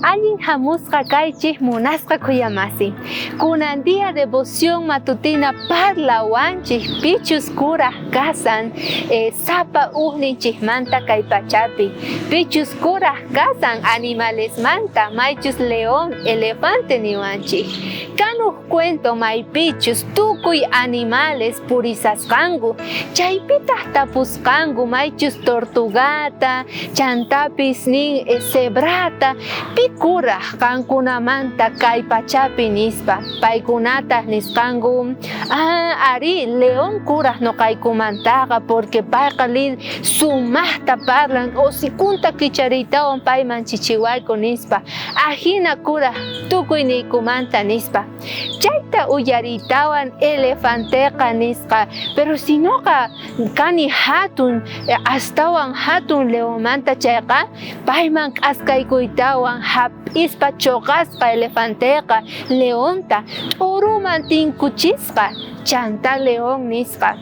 Allin hamusqa kaychik munasqa kuyamasi. Kunandia devoción matutina parlawanchik pichus kuraq kasan sapa uhninchikmanta kay pachapi. Pichus kuraq kasan animalesmanta maychus león, elefante niwanchik. Kanuq cuento maypichus tukuy animales purisasqanku. Chaypitaq tapusqanku maychus tortugata, chantapis nin zebrata. Kuraq kankunamanta kay pachapi nispa paykunata nisqanku ari león kuraq noqaykumantaqa porque payqa sumaqta parlan osikunta kichariytawan payman chichiwarku nispa ajina kuraq tukuy niykumanta nispa chayta uyariytawan elefanteqa nisqa pero sinoqa kani hatun astawan hatun leónmanta chayqa payman k'askaykuytawan ispa choqasqa elefanteqa leonta t'uruman tinkuchisqa chanta león nisqa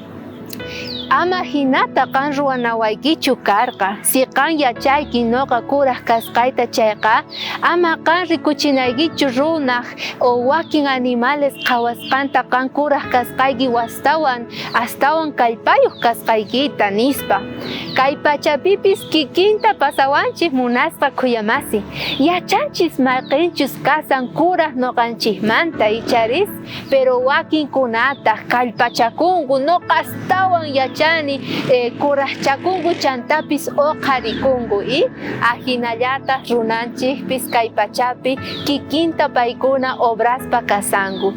ama hinata qan ruwanawaykichu karqa si qan yachayki noqa kuraq kasqayta chayqa ama qan rikuchinaykichu runaq o wakin animales qhawasqanta qan kuraq kasqayki astawan kallpayuq kasqaykita nispa kay pachapipis kikinta pasawanchik munasqa kuyamasi yachanchis mayqinchus kasan kuraq noqanchikmanta icharis pero wakinkunata kallpachakunku noqa astawan yachani kuraqchakunku chantapis oqarikunku y ajinallata runanchikpis kay pachapi kikinta paykuna obraspa kasanku.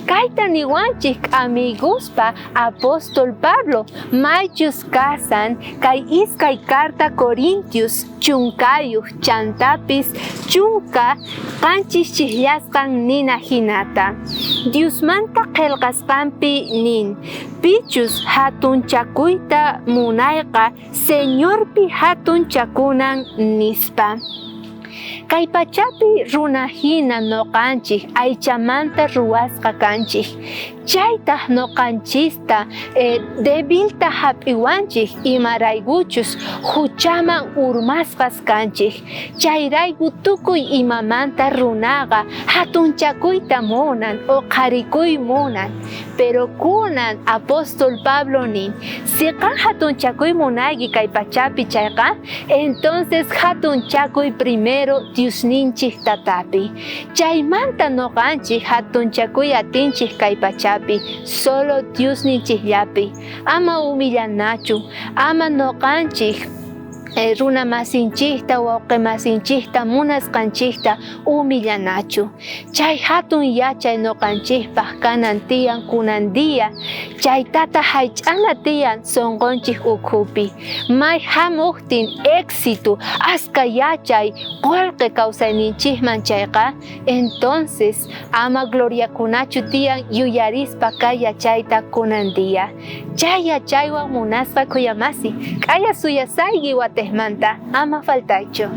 Kayta niwanchik amiguspa apóstol Pablo maychus kasan kay iskay carta Corintios chunkayuq chantapis chunka qanchis chikllashqan nina hinata Diosmanta qillqasqanpi nin pichus hatunchakuyta munayqa Señorpi hatunchakunan nispa. Kay pachapi runa hina noqanchik aychamanta ruwasqa kanchik chaytaq noqanchista debilta hap'iwanchik imaraykuchus huchaman urmasqas kanchik chayrayku tukuy imamanta runaqa hatunchakuyta munan oqarikuy munan pero kunan apóstol Pablo nin si qan hatunchakuy munayki kay pachapi chayqa entonces hatunchakuy primero Diosninchik tatapi chaymanta noqanchik hatunchakuy atinchik kay pachapi solo Diosninchikllapi ama humillanachu ama noqanchik runa masinchikta wawqi masinchikta munasqanchikta humillanachu chay hatun yachay noqanchikpaq kanan tiyan kunandia chaytata haych'ana tiyan sonqonchik ukhupi may hamuqtin éxito aska yachay qullqi kawsayninchikman chayqa entonces ama gloriakunachu tiyan yuyarispa kay yachayta kunandia chay yachaywan munasqa kuyamasi k'aya suyasayki watejmanta ama faltaychu.